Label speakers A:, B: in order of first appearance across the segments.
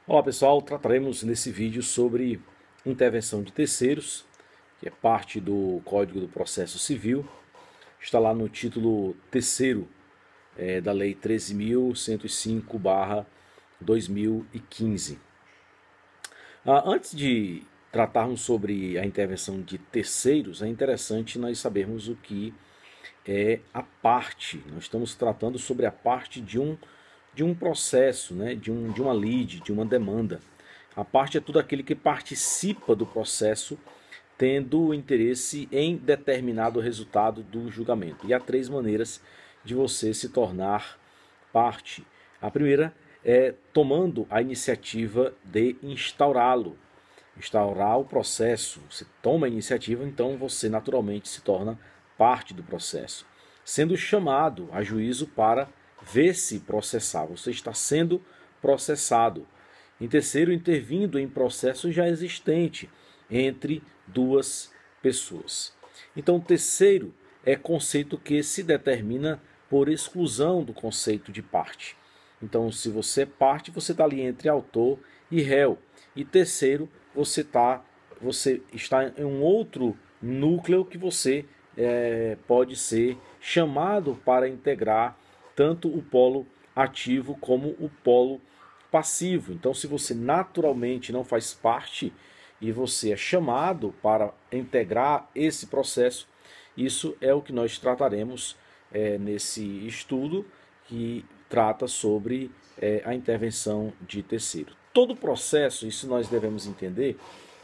A: Olá pessoal, trataremos nesse vídeo sobre intervenção de terceiros, que é parte do Código do Processo Civil. Está lá no título terceiro da Lei 13.105/2015. Antes de tratarmos sobre a intervenção de terceiros, é interessante nós sabermos o que é a parte. Nós estamos tratando sobre a parte de um processo, né, de uma lide, de uma demanda. A parte é tudo aquele que participa do processo tendo interesse em determinado resultado do julgamento. E há três maneiras de você se tornar parte. A primeira é tomando a iniciativa de instaurá-lo. Instaurar o processo. Você toma a iniciativa, então você naturalmente se torna parte do processo. Sendo chamado a juízo para ver-se processar. Você está sendo processado. Em terceiro, intervindo em processo já existente entre duas pessoas. Então, terceiro é conceito que se determina por exclusão do conceito de parte. Então, se você é parte, você está ali entre autor e réu. E terceiro, você está em um outro núcleo que você pode ser chamado para integrar tanto o polo ativo como o polo passivo. Então, se você naturalmente não faz parte e você é chamado para integrar esse processo, isso é o que nós trataremos nesse estudo que trata sobre a intervenção de terceiro. Todo processo, isso nós devemos entender,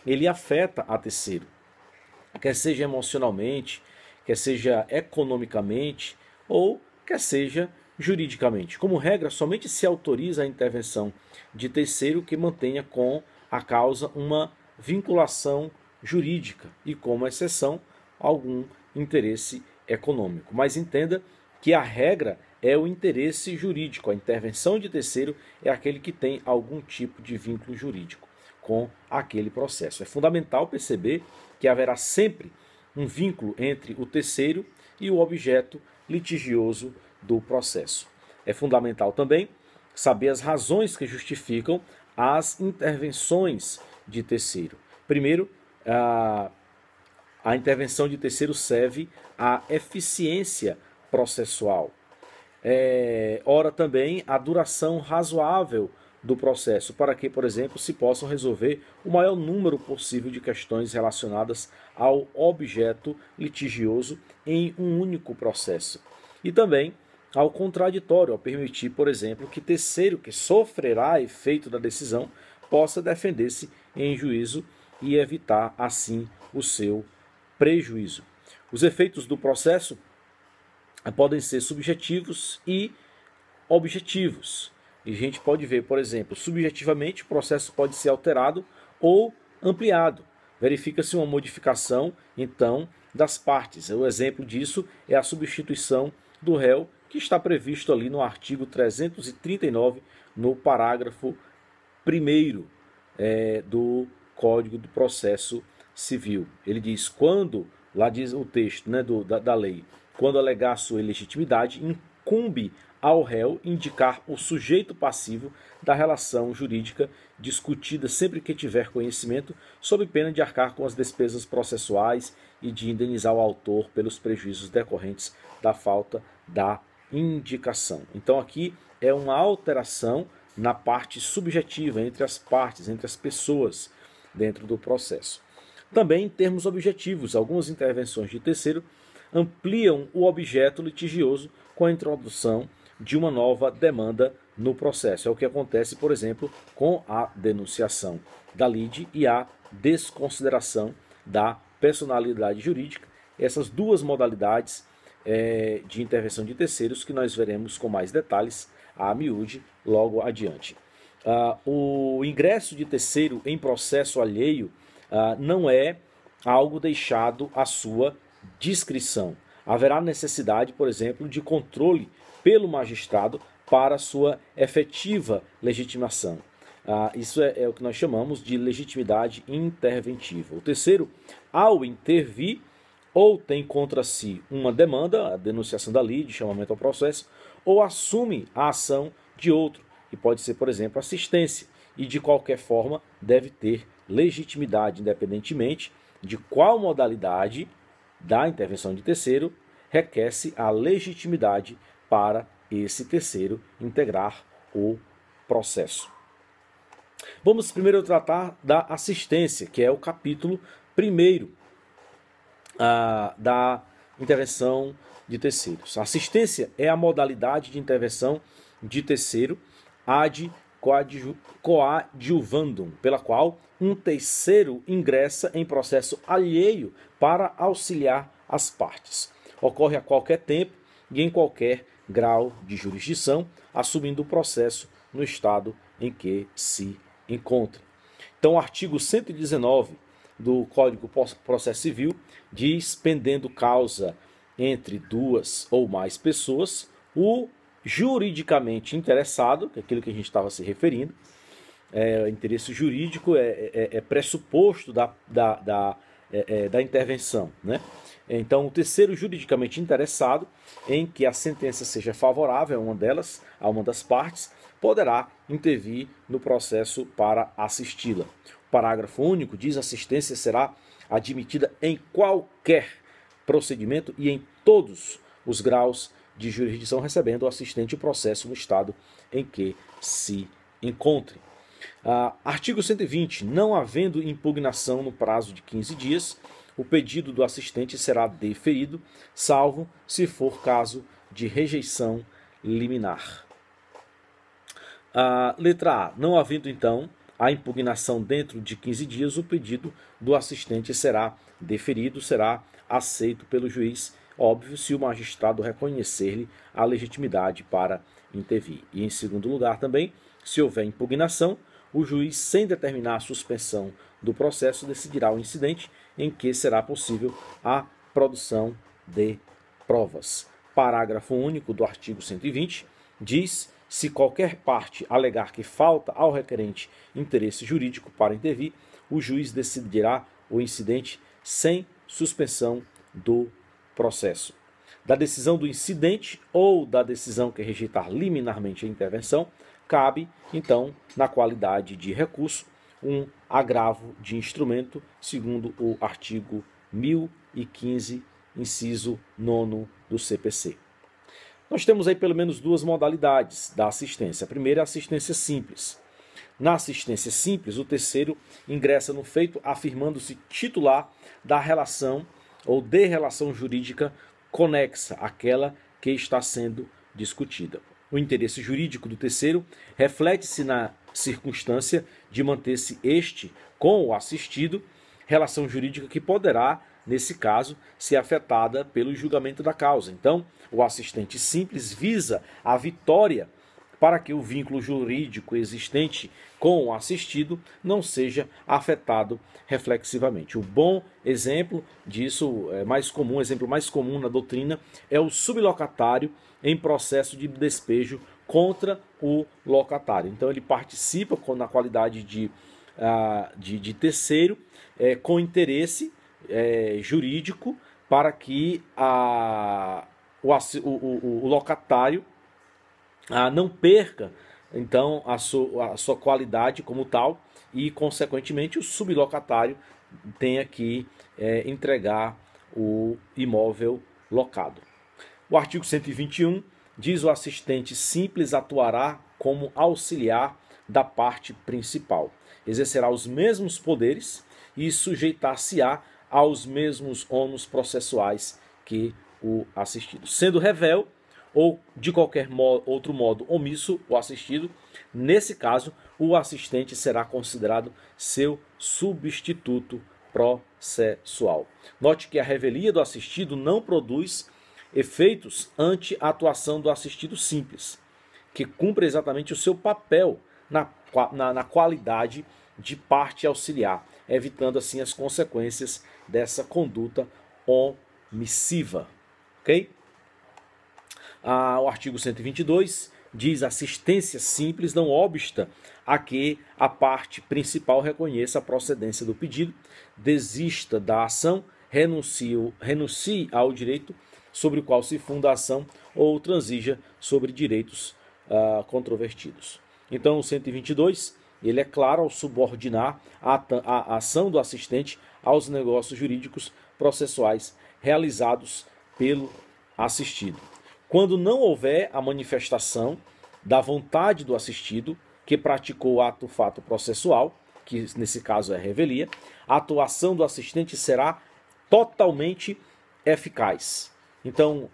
A: ele afeta a terceiro, quer seja emocionalmente, quer seja economicamente ou quer seja juridicamente. Como regra, somente se autoriza a intervenção de terceiro que mantenha com a causa uma vinculação jurídica e, como exceção, algum interesse econômico. Mas entenda que a regra é o interesse jurídico. A intervenção de terceiro é aquele que tem algum tipo de vínculo jurídico com aquele processo. É fundamental perceber que haverá sempre um vínculo entre o terceiro e o objeto litigioso do processo. É fundamental também saber as razões que justificam as intervenções de terceiro. Primeiro, a intervenção de terceiro serve à eficiência processual. Ora também a duração razoável do processo, para que, por exemplo, se possam resolver o maior número possível de questões relacionadas ao objeto litigioso em um único processo. E também ao contraditório, ao permitir, por exemplo, que terceiro que sofrerá efeito da decisão possa defender-se em juízo e evitar, assim, o seu prejuízo. Os efeitos do processo podem ser subjetivos e objetivos. E a gente pode ver, por exemplo, subjetivamente o processo pode ser alterado ou ampliado. Verifica-se uma modificação, então, das partes. O exemplo disso é a substituição do réu, que está previsto ali no artigo 339, no parágrafo 1º do Código do Processo Civil. Ele diz, quando, lá diz o texto, né, da lei, quando alegar sua ilegitimidade, incumbe ao réu indicar o sujeito passivo da relação jurídica discutida sempre que tiver conhecimento, sob pena de arcar com as despesas processuais e de indenizar o autor pelos prejuízos decorrentes da falta da indicação. Então aqui é uma alteração na parte subjetiva entre as partes, entre as pessoas dentro do processo. Também em termos objetivos, algumas intervenções de terceiro ampliam o objeto litigioso com a introdução de uma nova demanda no processo. É o que acontece, por exemplo, com a denunciação da lide e a desconsideração da personalidade jurídica. Essas duas modalidades de intervenção de terceiros que nós veremos com mais detalhes a miúde logo adiante. O ingresso de terceiro em processo alheio não é algo deixado à sua discrição. Haverá necessidade, por exemplo, de controle pelo magistrado para sua efetiva legitimação. Isso é o que nós chamamos de legitimidade interventiva. O terceiro, ao intervir, ou tem contra si uma demanda, a denunciação da lide, chamamento ao processo, ou assume a ação de outro. e pode ser, por exemplo, assistência, e de qualquer forma deve ter legitimidade, independentemente de qual modalidade da intervenção de terceiro requer-se a legitimidade para esse terceiro integrar o processo. Vamos primeiro tratar da assistência, que é o capítulo primeiro da intervenção de terceiros. A assistência é a modalidade de intervenção de terceiro ad coadjuvandum, pela qual um terceiro ingressa em processo alheio para auxiliar as partes. Ocorre a qualquer tempo e em qualquer grau de jurisdição, assumindo o processo no estado em que se encontra. Então, o artigo 119 do Código de Processo Civil diz: pendendo causa entre duas ou mais pessoas, o juridicamente interessado, que é aquilo que a gente estava se referindo, interesse jurídico é pressuposto da intervenção, né? Então, o terceiro juridicamente interessado, em que a sentença seja favorável a uma das partes, poderá intervir no processo para assisti-la. O parágrafo único diz: a assistência será admitida em qualquer procedimento e em todos os graus de jurisdição, recebendo o assistente o processo no estado em que se encontre. Artigo 120. Não havendo impugnação no prazo de 15 dias, o pedido do assistente será deferido, salvo se for caso de rejeição liminar. Letra A. Não havendo, então, a impugnação dentro de 15 dias, o pedido do assistente será deferido, será aceito pelo juiz, óbvio, se o magistrado reconhecer-lhe a legitimidade para intervir. E, em segundo lugar, também, se houver impugnação, o juiz, sem determinar a suspensão do processo, decidirá o incidente em que será possível a produção de provas. Parágrafo único do artigo 120 diz: se qualquer parte alegar que falta ao requerente interesse jurídico para intervir, o juiz decidirá o incidente sem suspensão do processo. Da decisão do incidente ou da decisão que rejeitar liminarmente a intervenção, cabe, então, na qualidade de recurso, um agravo de instrumento, segundo o artigo 1015, inciso 9 do CPC. Nós temos aí pelo menos duas modalidades da assistência. A primeira é a assistência simples. Na assistência simples, o terceiro ingressa no feito afirmando-se titular da relação ou de relação jurídica conexa àquela que está sendo discutida. O interesse jurídico do terceiro reflete-se na circunstância de manter-se este com o assistido, relação jurídica que poderá, nesse caso, ser afetada pelo julgamento da causa. Então, o assistente simples visa a vitória para que o vínculo jurídico existente com o assistido não seja afetado reflexivamente. O bom exemplo disso, exemplo mais comum na doutrina, é o sublocatário em processo de despejo contra o locatário. Então ele participa na qualidade de terceiro, com interesse jurídico para que o locatário não perca então a sua qualidade como tal e, consequentemente, o sublocatário tenha que entregar o imóvel locado. O artigo 121 diz: o assistente simples atuará como auxiliar da parte principal, exercerá os mesmos poderes e sujeitar-se-á aos mesmos ônus processuais que o assistido, sendo revel ou de qualquer outro modo omisso o assistido. Nesse caso, o assistente será considerado seu substituto processual. Note que a revelia do assistido não produz efeitos ante a atuação do assistido simples, que cumpre exatamente o seu papel na qualidade de parte auxiliar, evitando assim as consequências dessa conduta omissiva. Ok? O artigo 122 diz: assistência simples não obsta a que a parte principal reconheça a procedência do pedido, desista da ação, renuncie ao direito sobre o qual se funda a ação ou transija sobre direitos controvertidos. Então, o 122, ele é claro ao subordinar a ação do assistente aos negócios jurídicos processuais realizados pelo assistido. Quando não houver a manifestação da vontade do assistido, que praticou o ato fato processual, que nesse caso é revelia, a atuação do assistente será totalmente eficaz. Então,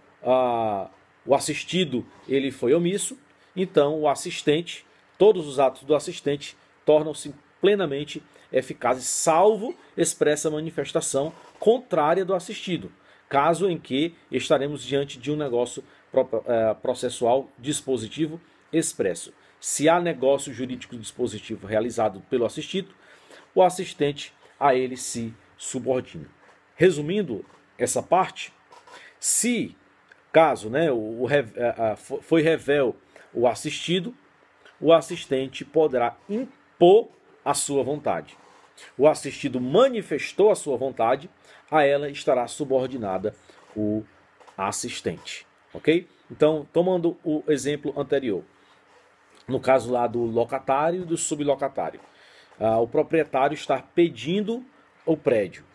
A: o assistido ele foi omisso, então o assistente, todos os atos do assistente tornam-se plenamente eficazes, salvo expressa manifestação contrária do assistido, caso em que estaremos diante de um negócio processual dispositivo expresso. Se há negócio jurídico dispositivo realizado pelo assistido, o assistente a ele se subordina. Resumindo essa parte, se caso foi revel o assistido, o assistente poderá impor a sua vontade. O assistido manifestou a sua vontade, a ela estará subordinada o assistente. Ok? Então, tomando o exemplo anterior, no caso lá do locatário e do sublocatário, o proprietário está pedindo o prédio.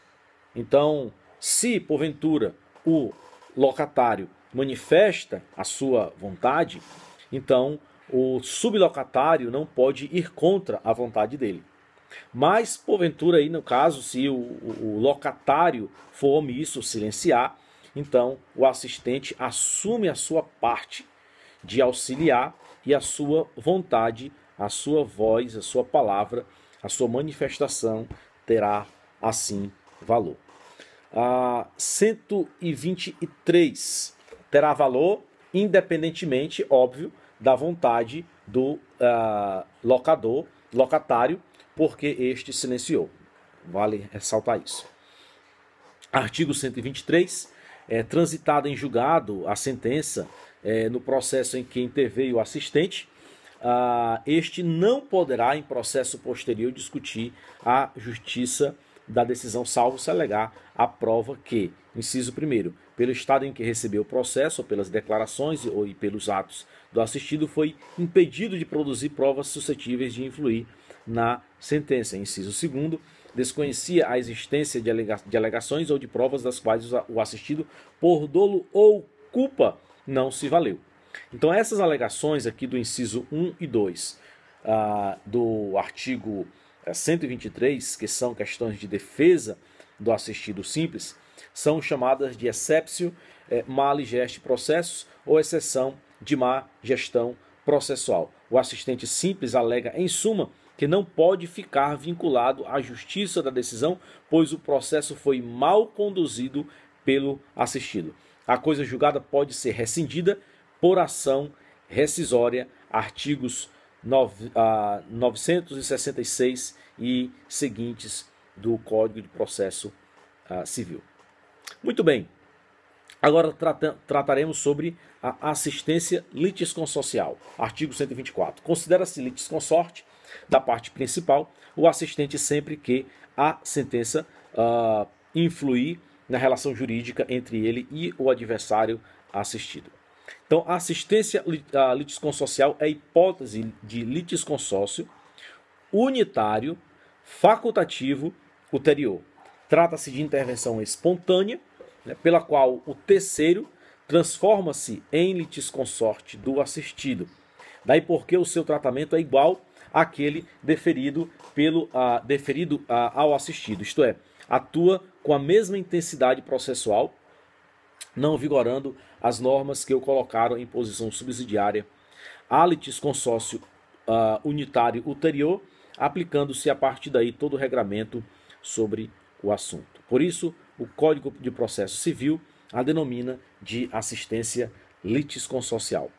A: Então, se porventura o locatário manifesta a sua vontade, então o sublocatário não pode ir contra a vontade dele. Mas, porventura, aí no caso, se o locatário for omisso, silenciar, então o assistente assume a sua parte de auxiliar e a sua vontade, a sua voz, a sua palavra, a sua manifestação terá assim valor. 123 terá valor independentemente, óbvio, da vontade do locatário, porque este silenciou. Vale ressaltar isso. Artigo 123, transitada em julgado a sentença no processo em que interveio o assistente, este não poderá, em processo posterior, discutir a justiça da decisão, salvo se alegar a prova que, inciso 1º, pelo estado em que recebeu o processo, ou pelas declarações ou pelos atos do assistido, foi impedido de produzir provas suscetíveis de influir na sentença. Inciso 2º, desconhecia a existência de alegações ou de provas das quais o assistido, por dolo ou culpa, não se valeu. Então, essas alegações aqui do inciso 1 e 2 do artigo 123, que são questões de defesa do assistido simples, são chamadas de exceptio mali gesti processus ou exceção de má gestão processual. O assistente simples alega, em suma, que não pode ficar vinculado à justiça da decisão, pois o processo foi mal conduzido pelo assistido. A coisa julgada pode ser rescindida por ação rescisória, artigos 966 e seguintes do Código de Processo Civil. Muito bem, agora trataremos sobre a assistência litisconsocial, artigo 124. Considera-se litisconsorte da parte principal o assistente sempre que a sentença influir na relação jurídica entre ele e o adversário assistido. Então, a assistência litisconsocial é a hipótese de litisconsórcio unitário, facultativo, ulterior. Trata-se de intervenção espontânea, pela qual o terceiro transforma-se em litisconsorte do assistido. Daí porque o seu tratamento é igual àquele deferido ao assistido, isto é, atua com a mesma intensidade processual, não vigorando as normas que o colocaram em posição subsidiária a litisconsórcio unitário ulterior, aplicando-se a partir daí todo o regramento sobre o assunto. Por isso, o Código de Processo Civil a denomina de assistência litisconsocial.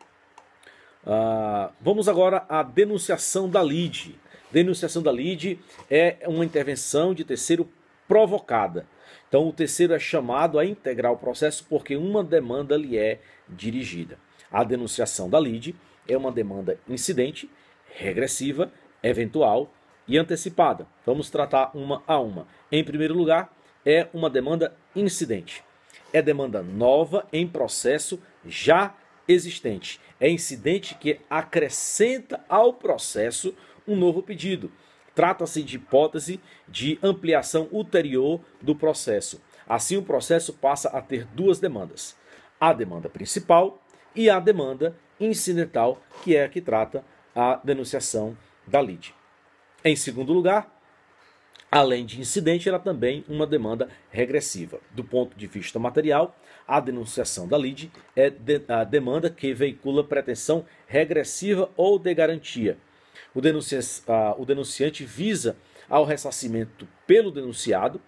A: Vamos agora à denunciação da lide. Denunciação da lide é uma intervenção de terceiro provocada. Então, o terceiro é chamado a integrar o processo porque uma demanda lhe é dirigida. A denunciação da lide é uma demanda incidente, regressiva, eventual e antecipada. Vamos tratar uma a uma. Em primeiro lugar, é uma demanda incidente. É demanda nova em processo já existente. É incidente que acrescenta ao processo um novo pedido. Trata-se de hipótese de ampliação ulterior do processo. Assim, o processo passa a ter duas demandas: a demanda principal e a demanda incidental, que é a que trata a denunciação da lide. Em segundo lugar, além de incidente, ela também uma demanda regressiva. Do ponto de vista material, a denunciação da lide é a demanda que veicula pretensão regressiva ou de garantia. O denunciante visa ao ressarcimento pelo denunciado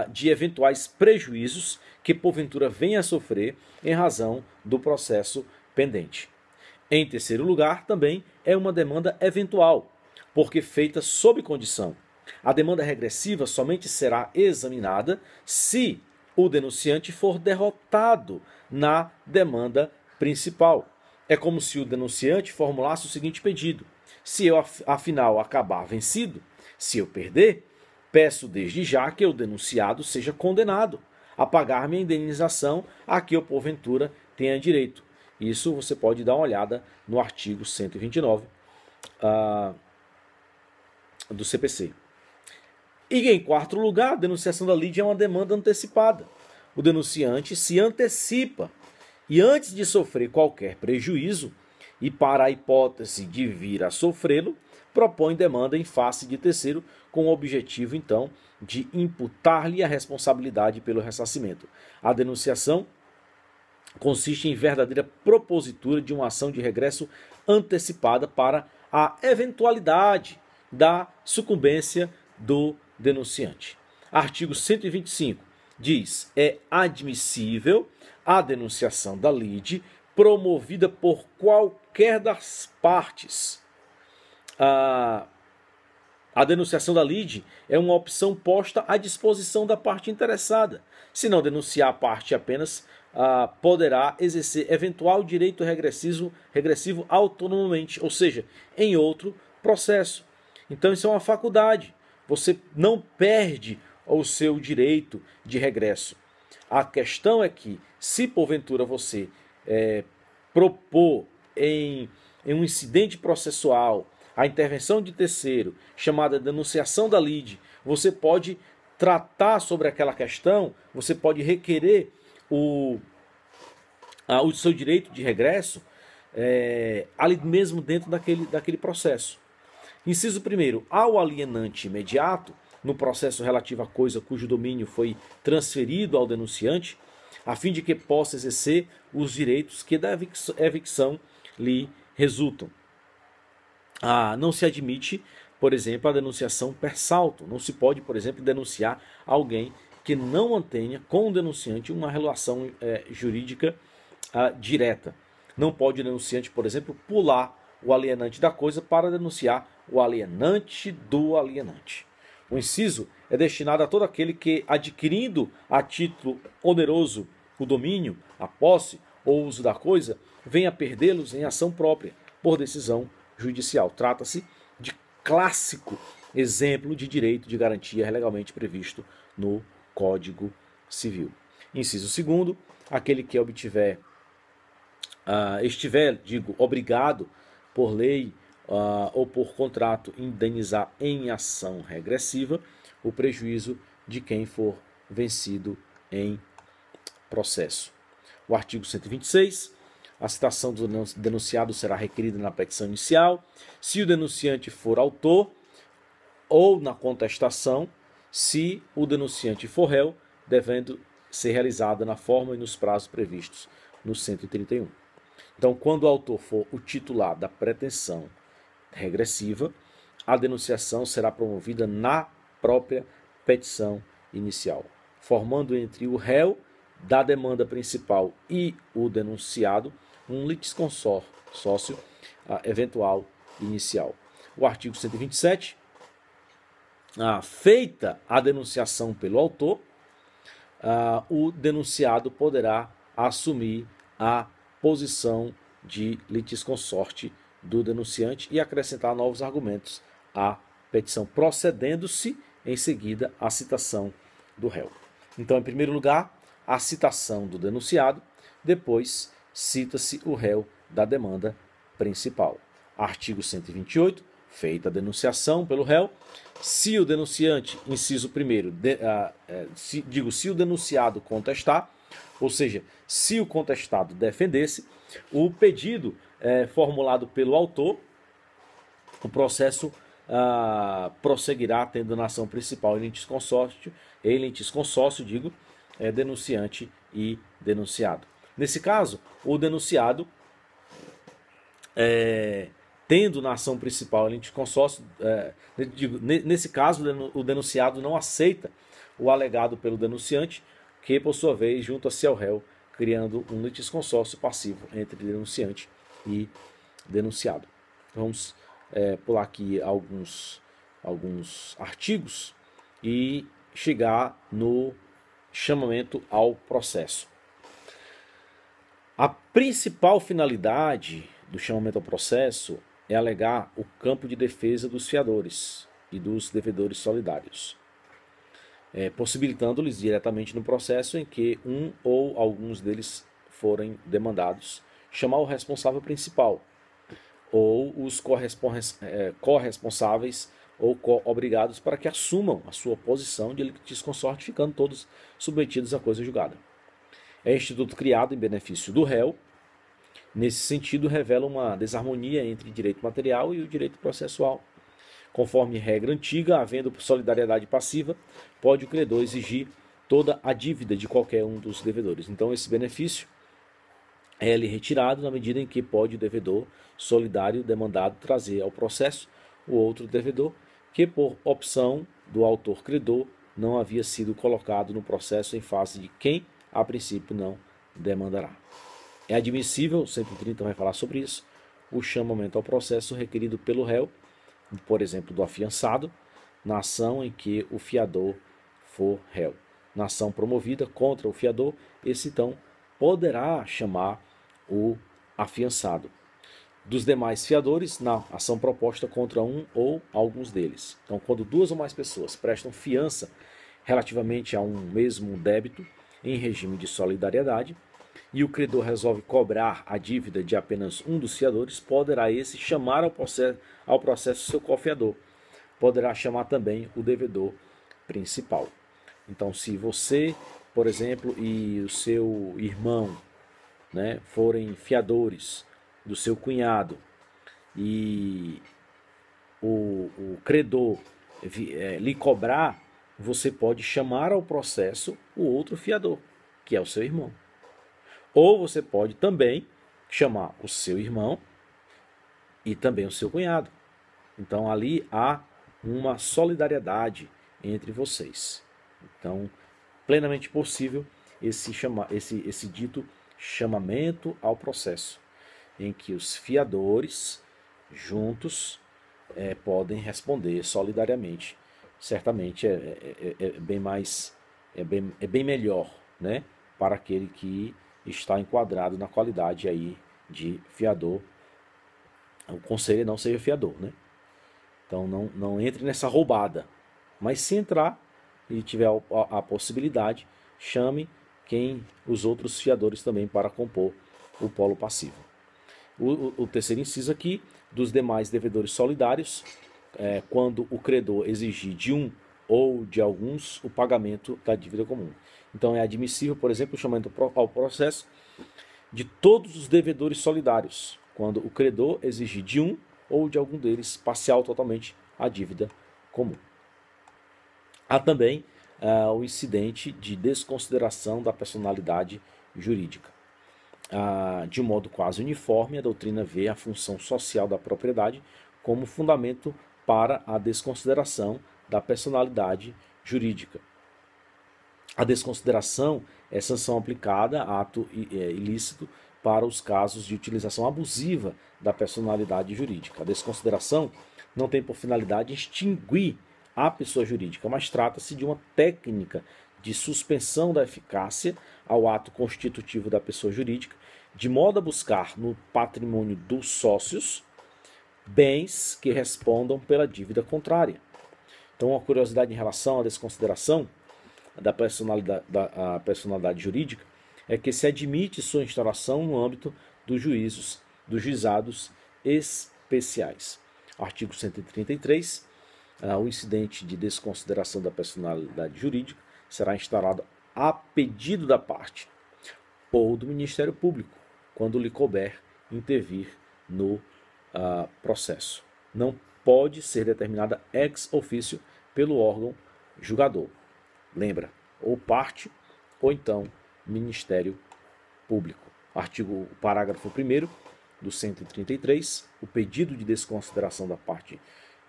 A: de eventuais prejuízos que porventura venha a sofrer em razão do processo pendente. Em terceiro lugar, também é uma demanda eventual, porque feita sob condição. A demanda regressiva somente será examinada se o denunciante for derrotado na demanda principal. É como se o denunciante formulasse o seguinte pedido: se eu afinal acabar vencido, se eu perder, peço desde já que o denunciado seja condenado a pagar-me a indenização a que eu porventura tenha direito. Isso você pode dar uma olhada no artigo 129 do CPC. E em quarto lugar, a denunciação da lide é uma demanda antecipada. O denunciante se antecipa e antes de sofrer qualquer prejuízo, e para a hipótese de vir a sofrê-lo, propõe demanda em face de terceiro com o objetivo, então, de imputar-lhe a responsabilidade pelo ressarcimento. A denunciação consiste em verdadeira propositura de uma ação de regresso antecipada para a eventualidade da sucumbência do denunciante. Artigo 125 diz: é admissível a denunciação da lide promovida por qualquer das partes. A denunciação da lide é uma opção posta à disposição da parte interessada. Se não denunciar a parte apenas, poderá exercer eventual direito regressivo autonomamente, ou seja, em outro processo. Então isso é uma faculdade. Você não perde o seu direito de regresso. A questão é que, se porventura você propor em um incidente processual a intervenção de terceiro, chamada denunciação da lide, você pode tratar sobre aquela questão, você pode requerer o seu direito de regresso ali mesmo dentro daquele processo. Inciso 1º, ao alienante imediato, no processo relativo a coisa cujo domínio foi transferido ao denunciante, a fim de que possa exercer os direitos que da evicção lhe resultam. Não se admite, por exemplo, a denunciação per salto. Não se pode, por exemplo, denunciar alguém que não mantenha com o denunciante uma relação jurídica direta. Não pode o denunciante, por exemplo, pular o alienante da coisa para denunciar o alienante do alienante. O inciso é destinado a todo aquele que, adquirindo a título oneroso o domínio, a posse ou uso da coisa, venha a perdê-los em ação própria, por decisão judicial. Trata-se de clássico exemplo de direito de garantia legalmente previsto no Código Civil. Inciso 2º, aquele que estiver obrigado por lei ou por contrato indenizar em ação regressiva o prejuízo de quem for vencido em processo. O artigo 126, a citação do denunciado será requerida na petição inicial, se o denunciante for autor, ou na contestação, se o denunciante for réu, devendo ser realizada na forma e nos prazos previstos no 131. Então, quando o autor for o titular da pretensão regressiva, a denunciação será promovida na própria petição inicial, formando entre o réu da demanda principal e o denunciado um litisconsórcio eventual inicial. O artigo 127, feita a denunciação pelo autor, o denunciado poderá assumir a posição de litisconsorte do denunciante e acrescentar novos argumentos à petição, procedendo-se em seguida à citação do réu. Então, em primeiro lugar, a citação do denunciado, depois cita-se o réu da demanda principal. Artigo 128, feita a denunciação pelo réu, se o denunciante, inciso 1º, se o denunciado contestar, ou seja, se o contestado defendesse, o pedido formulado pelo autor, o processo prosseguirá tendo na ação principal em litisconsórcio, denunciante e denunciado. Nesse caso, o denunciado, tendo na ação principal em litisconsórcio, nesse caso, o denunciado não aceita o alegado pelo denunciante, que, por sua vez, junta-se ao réu, criando um litisconsórcio passivo entre denunciante e denunciado. Vamos pular aqui alguns artigos e chegar no chamamento ao processo. A principal finalidade do chamamento ao processo é alegar o campo de defesa dos fiadores e dos devedores solidários, possibilitando-lhes diretamente no processo em que um ou alguns deles forem demandados, chamar o responsável principal ou os corresponsáveis ou obrigados para que assumam a sua posição de litisconsorte, ficando todos submetidos à coisa julgada. É instituto criado em benefício do réu. Nesse sentido, revela uma desarmonia entre o direito material e o direito processual. Conforme regra antiga, havendo solidariedade passiva, pode o credor exigir toda a dívida de qualquer um dos devedores. Então, esse benefício é-lhe retirado na medida em que pode o devedor solidário demandado trazer ao processo o outro devedor que, por opção do autor credor, não havia sido colocado no processo em face de quem, a princípio, não demandará. É admissível, 130 vai falar sobre isso, o chamamento ao processo requerido pelo réu, por exemplo, do afiançado, na ação em que o fiador for réu. Na ação promovida contra o fiador, esse então poderá chamar o afiançado. Dos demais fiadores, na ação proposta contra um ou alguns deles. Então, quando duas ou mais pessoas prestam fiança relativamente a um mesmo débito em regime de solidariedade, e o credor resolve cobrar a dívida de apenas um dos fiadores, poderá esse chamar ao processo seu cofiador. Poderá chamar também o devedor principal. Então, se você, por exemplo, e o seu irmão, forem fiadores do seu cunhado e o credor lhe cobrar, você pode chamar ao processo o outro fiador, que é o seu irmão. Ou você pode também chamar o seu irmão e também o seu cunhado. Então ali há uma solidariedade entre vocês. Então, plenamente possível esse dito chamamento ao processo, em que os fiadores juntos podem responder solidariamente. Certamente é bem melhor, para aquele que está enquadrado na qualidade aí de fiador. O conselho não seja fiador, Então não entre nessa roubada. Mas se entrar e tiver a possibilidade, chame os outros fiadores também para compor o polo passivo. O terceiro inciso aqui, dos demais devedores solidários, quando o credor exigir de um ou de alguns o pagamento da dívida comum. Então é admissível, por exemplo, o chamamento ao processo de todos os devedores solidários, quando o credor exigir de um ou de algum deles parcial ou totalmente a dívida comum. Há também o incidente de desconsideração da personalidade jurídica. De um modo quase uniforme, a doutrina vê a função social da propriedade como fundamento para a desconsideração da personalidade jurídica. A desconsideração é sanção aplicada a ato ilícito para os casos de utilização abusiva da personalidade jurídica. A desconsideração não tem por finalidade extinguir a pessoa jurídica, mas trata-se de uma técnica de suspensão da eficácia ao ato constitutivo da pessoa jurídica, de modo a buscar no patrimônio dos sócios bens que respondam pela dívida contrária. Então, uma curiosidade em relação à desconsideração da personalidade jurídica é que se admite sua instauração no âmbito dos juizados especiais. Artigo 133, o incidente de desconsideração da personalidade jurídica será instaurado a pedido da parte ou do Ministério Público, quando lhe couber intervir no processo. Não pode ser determinada ex officio pelo órgão julgador. Lembra, ou parte, ou então Ministério Público. Parágrafo 1º do 133, o pedido de desconsideração da parte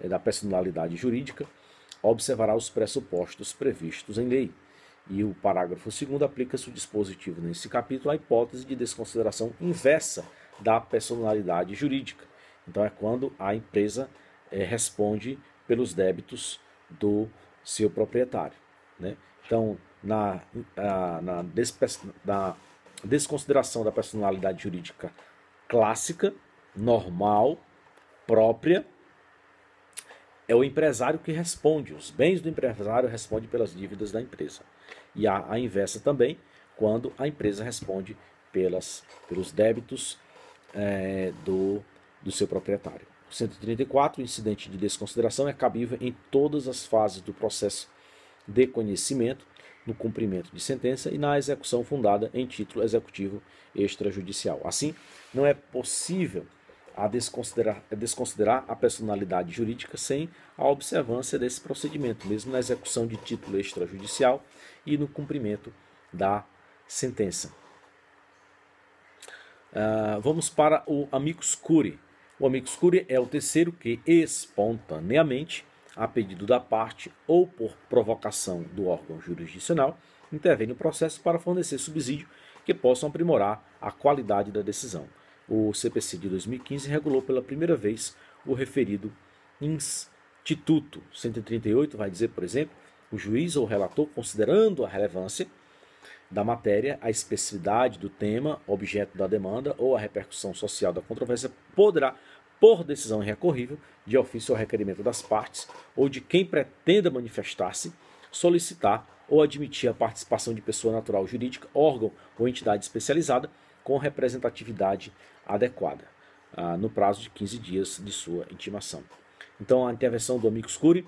A: da personalidade jurídica observará os pressupostos previstos em lei. E o parágrafo 2º aplica-se o dispositivo nesse capítulo à hipótese de desconsideração inversa da personalidade jurídica. Então é quando a empresa responde pelos débitos do seu proprietário, né? Então, na desconsideração da personalidade jurídica clássica, normal, própria, é o empresário que responde, os bens do empresário respondem pelas dívidas da empresa. E a inversa também, quando a empresa responde pelos débitos do seu proprietário. 134, o incidente de desconsideração é cabível em todas as fases do processo de conhecimento, no cumprimento de sentença e na execução fundada em título executivo extrajudicial. Assim, não é possível desconsiderar a personalidade jurídica sem a observância desse procedimento, mesmo na execução de título extrajudicial e no cumprimento da sentença. Vamos para o amicus curiae. O amicus curiae é o terceiro que, espontaneamente, a pedido da parte ou por provocação do órgão jurisdicional, intervém no processo para fornecer subsídio que possam aprimorar a qualidade da decisão. O CPC de 2015 regulou pela primeira vez o referido instituto. 138 vai dizer, por exemplo, o juiz ou relator, considerando a relevância da matéria, a especificidade do tema, objeto da demanda ou a repercussão social da controvérsia, poderá, por decisão irrecorrível, de ofício ao requerimento das partes ou de quem pretenda manifestar-se, solicitar ou admitir a participação de pessoa natural jurídica, órgão ou entidade especializada com representatividade adequada, no prazo de 15 dias de sua intimação. Então, a intervenção do amicus curiae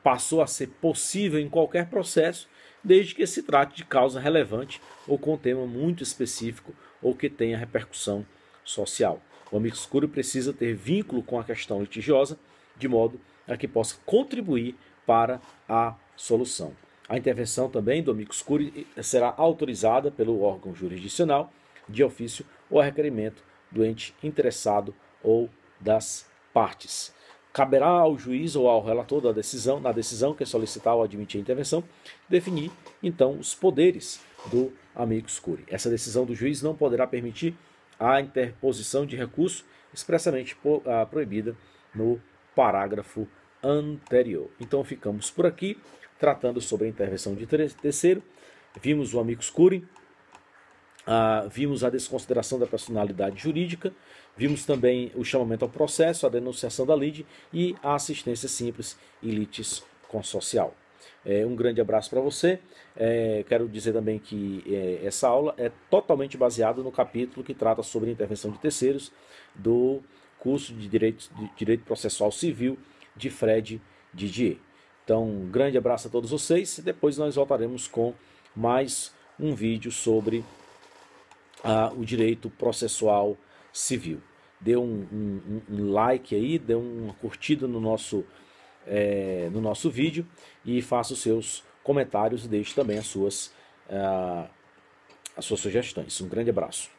A: passou a ser possível em qualquer processo, desde que se trate de causa relevante ou com tema muito específico ou que tenha repercussão social. O amicus curiae precisa ter vínculo com a questão litigiosa, de modo a que possa contribuir para a solução. A intervenção também do amicus curiae será autorizada pelo órgão jurisdicional, de ofício ou a requerimento do ente interessado ou das partes. Caberá ao juiz ou ao relator na decisão que solicitar ou admitir a intervenção, definir, então, os poderes do amicus curiae. Essa decisão do juiz não poderá permitir a interposição de recurso expressamente proibida no parágrafo anterior. Então, ficamos por aqui, tratando sobre a intervenção de terceiro. Vimos o amicus curiae, vimos a desconsideração da personalidade jurídica, vimos também o chamamento ao processo, a denunciação da lide e a assistência simples e litis consocial. Um grande abraço para você. Quero dizer também que essa aula é totalmente baseada no capítulo que trata sobre a intervenção de terceiros do curso de Direito Processual Civil de Fred Didier. Então, um grande abraço a todos vocês e depois nós voltaremos com mais um vídeo sobre o direito processual civil. Dê um like aí, dê uma curtida no nosso vídeo e faça os seus comentários e deixe também as suas sugestões. Um grande abraço.